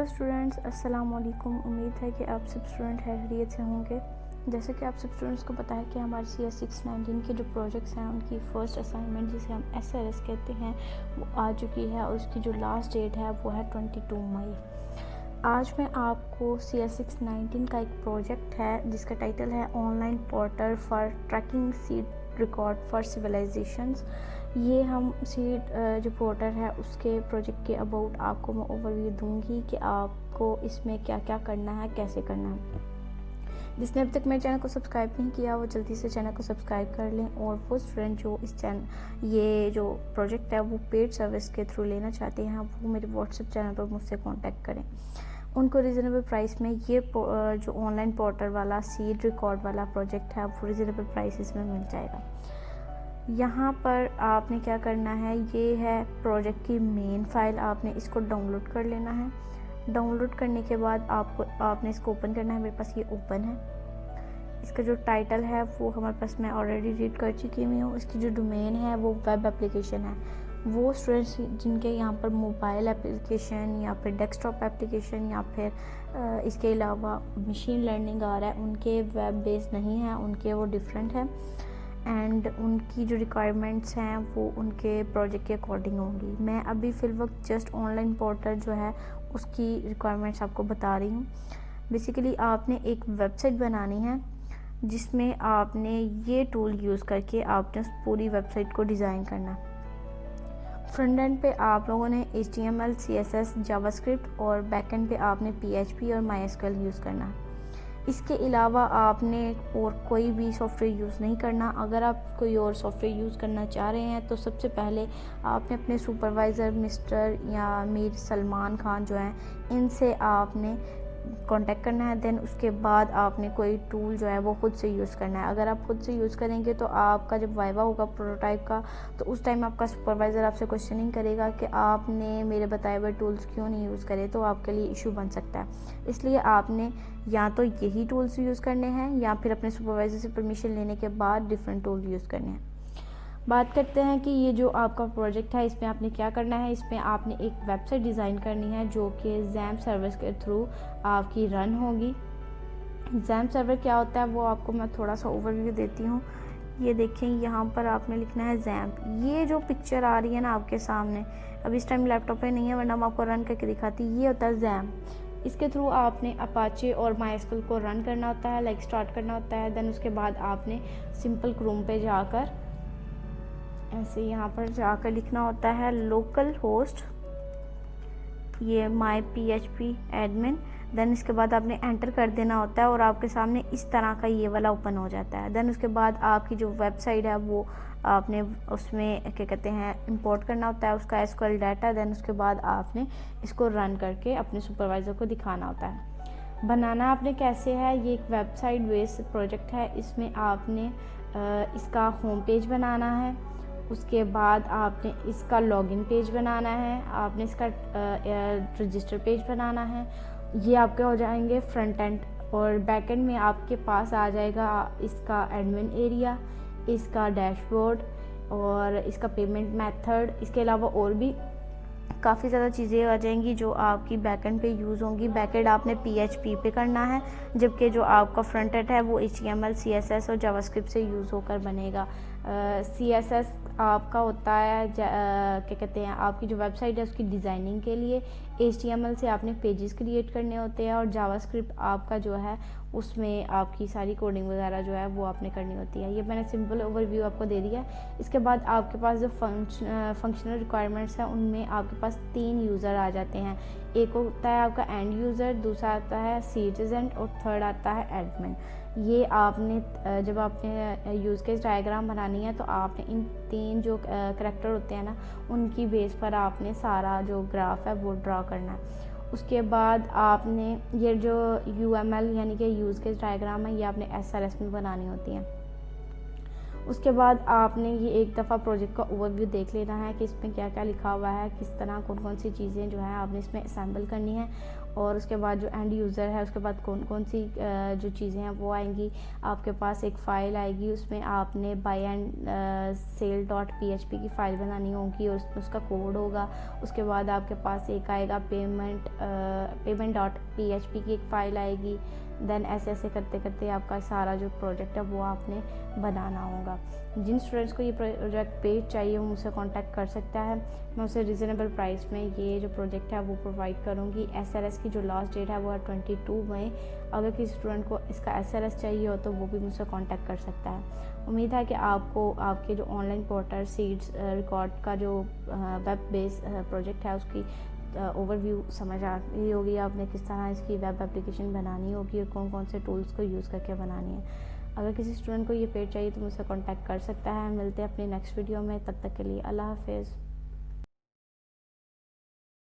Hello students, अस्सलाम वालेकुम। उम्मीद है कि आप सब स्टूडेंट खैरियत से होंगे। जैसे कि आप सब स्टूडेंट्स को पता है कि हमारे CS619 के जो प्रोजेक्ट्स हैं उनकी फ़र्स्ट असाइनमेंट जिसे हम SRS कहते हैं वो आ चुकी है और उसकी जो लास्ट डेट है वो है 22 मई। आज मैं आपको CS619 का एक प्रोजेक्ट है जिसका टाइटल है online portal for tracking seed record for civilisations. ये हम सीड जो पोर्टल है उसके प्रोजेक्ट के अबाउट आपको मैं ओवरव्यू दूंगी कि आपको इसमें क्या क्या करना है, कैसे करना है। जिसने अभी तक मेरे चैनल को सब्सक्राइब नहीं किया वो जल्दी से चैनल को सब्सक्राइब कर लें, और वो स्टूडेंट जो ये जो प्रोजेक्ट है वो पेड सर्विस के थ्रू लेना चाहते हैं वो मेरे व्हाट्सएप चैनल पर मुझसे कांटेक्ट करें। उनको रिजनेबल प्राइस में ये जो ऑनलाइन पोर्टल वाला सीड रिकॉर्ड वाला प्रोजेक्ट है वो रिजनेबल प्राइसेस में मिल जाएगा। यहाँ पर आपने क्या करना है, ये है प्रोजेक्ट की मेन फाइल, आपने इसको डाउनलोड कर लेना है। डाउनलोड करने के बाद आपने इसको ओपन करना है। मेरे पास ये ओपन है। इसका जो टाइटल है वो हमारे पास मैं ऑलरेडी रीड कर चुकी हुई हूँ। इसकी जो डोमेन है वो वेब एप्लीकेशन है। वो स्टूडेंट्स जिनके यहाँ पर मोबाइल एप्लीकेशन या फिर डेस्कटॉप एप्लीकेशन या फिर इसके अलावा मशीन लर्निंग आ रहा है उनके वेब बेस्ड नहीं है, उनके वो डिफरेंट है एंड उनकी जो रिक्वायरमेंट्स हैं वो उनके प्रोजेक्ट के अकॉर्डिंग होंगी। मैं अभी फ़िल वक्त जस्ट ऑनलाइन पोर्टल जो है उसकी रिक्वायरमेंट्स आपको बता रही हूँ। बेसिकली आपने एक वेबसाइट बनानी है जिसमें आपने ये टूल यूज़ करके आपने उस पूरी वेबसाइट को डिज़ाइन करना। फ्रंट एंड पे आप लोगों ने HTML, CSS, जावास्क्रिप्ट और बैक एंड पे आपने PHP और MySQL यूज़ करना है। इसके अलावा आपने और कोई भी सॉफ्टवेयर यूज़ नहीं करना। अगर आप कोई और सॉफ्टवेयर यूज़ करना चाह रहे हैं तो सबसे पहले आपने अपने सुपरवाइज़र मिस्टर या मीर सलमान खान जो हैं इनसे आपने कांटेक्ट करना है। देन उसके बाद आपने कोई टूल जो है वो खुद से यूज़ करना है। अगर आप खुद से यूज़ करेंगे तो आपका जब वाइवा होगा प्रोटोटाइप का तो उस टाइम आपका सुपरवाइज़र आपसे क्वेश्चनिंग करेगा कि आपने मेरे बताए हुए टूल्स क्यों नहीं यूज़ करे, तो आपके लिए इशू बन सकता है। इसलिए आपने या तो यही टूल्स यूज़ करने हैं या फिर अपने सुपरवाइज़र से परमिशन लेने के बाद डिफरेंट टूल यूज़ करने हैं। बात करते हैं कि ये जो आपका प्रोजेक्ट है इसमें आपने क्या करना है। इसमें आपने एक वेबसाइट डिज़ाइन करनी है जो कि XAMPP सर्विस के थ्रू आपकी रन होगी। XAMPP सर्वर क्या होता है वो आपको मैं थोड़ा सा ओवरव्यू देती हूँ। ये देखें, यहाँ पर आपने लिखना है XAMPP। ये जो पिक्चर आ रही है ना आपके सामने, अब इस टाइम लैपटॉप पे नहीं है वरना मैं आपको रन करके दिखाती। ये होता है XAMPP। इसके थ्रू आपने अपाचे और MySQL को रन करना होता है, लाइक स्टार्ट करना होता है। देन उसके बाद आपने सिंपल क्रोम पे जाकर ऐसे यहाँ पर जाकर लिखना होता है लोकल होस्ट ये my PHP एडमिन। देन इसके बाद आपने एंटर कर देना होता है और आपके सामने इस तरह का ये वाला ओपन हो जाता है। देन उसके बाद आपकी जो वेबसाइट है वो आपने उसमें क्या कहते हैं इंपोर्ट करना होता है उसका SQL डाटा। देन उसके बाद आपने इसको रन करके अपने सुपरवाइज़र को दिखाना होता है। बनाना आपने कैसे है, ये एक वेबसाइट बेस्ड प्रोजेक्ट है। इसमें आपने इसका होम पेज बनाना है, उसके बाद आपने इसका लॉगिन पेज बनाना है, आपने इसका रजिस्टर पेज बनाना है। ये आपके हो जाएंगे फ्रंट एंड, और बैक एंड में आपके पास आ जाएगा इसका एडमिन एरिया, इसका डैशबोर्ड और इसका पेमेंट मेथड। इसके अलावा और भी काफ़ी ज़्यादा चीज़ें आ जाएंगी जो आपकी बैकएंड पे यूज़ होंगी। बैकएंड आपने PHP पे करना है, जबकि जो आपका फ्रंट एंड है वो HTML, CSS और जावास्क्रिप्ट से यूज़ होकर बनेगा। CSS आपका होता है क्या कहते हैं आपकी जो वेबसाइट है उसकी डिज़ाइनिंग के लिए। HTML से आपने पेजेस क्रिएट करने होते हैं और जावास्क्रिप्ट आपका जो है उसमें आपकी सारी कोडिंग वगैरह जो है वो आपने करनी होती है। ये मैंने सिंपल ओवरव्यू आपको दे दिया। इसके बाद आपके पास जो फंक्शनल रिक्वायरमेंट्स हैं उनमें आपके पास 3 यूज़र आ जाते हैं। एक होता है आपका एंड यूज़र, दूसरा आता है सिटीजन और थर्ड आता है एडमिन। ये आपने जब आपने यूज़ केस डायग्राम बनानी है तो आपने इन 3 जो करैक्टर होते हैं ना उनकी बेस पर आपने सारा जो ग्राफ है वो ड्रा करना है। उसके बाद आपने ये जो UML यानी कि यूज़ केस डायग्राम है ये आपने SRS में बनानी होती हैं। उसके बाद आपने ये एक दफ़ा प्रोजेक्ट का ओवरव्यू देख लेना है कि इसमें क्या क्या लिखा हुआ है, किस तरह कौन कौन सी चीज़ें जो है आपने इसमें असेंबल करनी है। और उसके बाद जो एंड यूज़र है उसके बाद कौन कौन सी जो चीज़ें हैं वो आएंगी। आपके पास एक फ़ाइल आएगी, उसमें आपने बाय एंड सेल .php की फ़ाइल बनानी होगी और उसमें उसका कोड होगा। उसके बाद आपके पास एक आएगा पेमेंट .php की एक फ़ाइल आएगी। देन ऐसे ऐसे करते करते आपका सारा जो प्रोजेक्ट है वो आपने बनाना होगा। जिन स्टूडेंट्स को ये प्रोजेक्ट पेज चाहिए वो मुझसे कांटेक्ट कर सकता है। मैं उसे रिजनेबल प्राइस में ये जो प्रोजेक्ट है वो प्रोवाइड करूँगी। SRS की जो लास्ट डेट है वो है 22 मई। अगर किसी स्टूडेंट को इसका SRS चाहिए हो तो वो भी मुझसे कांटेक्ट कर सकता है। उम्मीद है कि आपको आपके जो ऑनलाइन पोर्टल सीड्स रिकॉर्ड का जो वेब बेस प्रोजेक्ट है उसकी ओवरव्यू समझ आ गई होगी। आपने किस तरह इसकी वेब एप्लीकेशन बनानी होगी और कौन कौन से टूल्स को यूज़ करके बनानी है। अगर किसी स्टूडेंट को ये पेज चाहिए तो मुझसे कांटेक्ट कर सकता है। मिलते हैं अपनी नेक्स्ट वीडियो में, तब तक के लिए अल्लाह हाफिज़।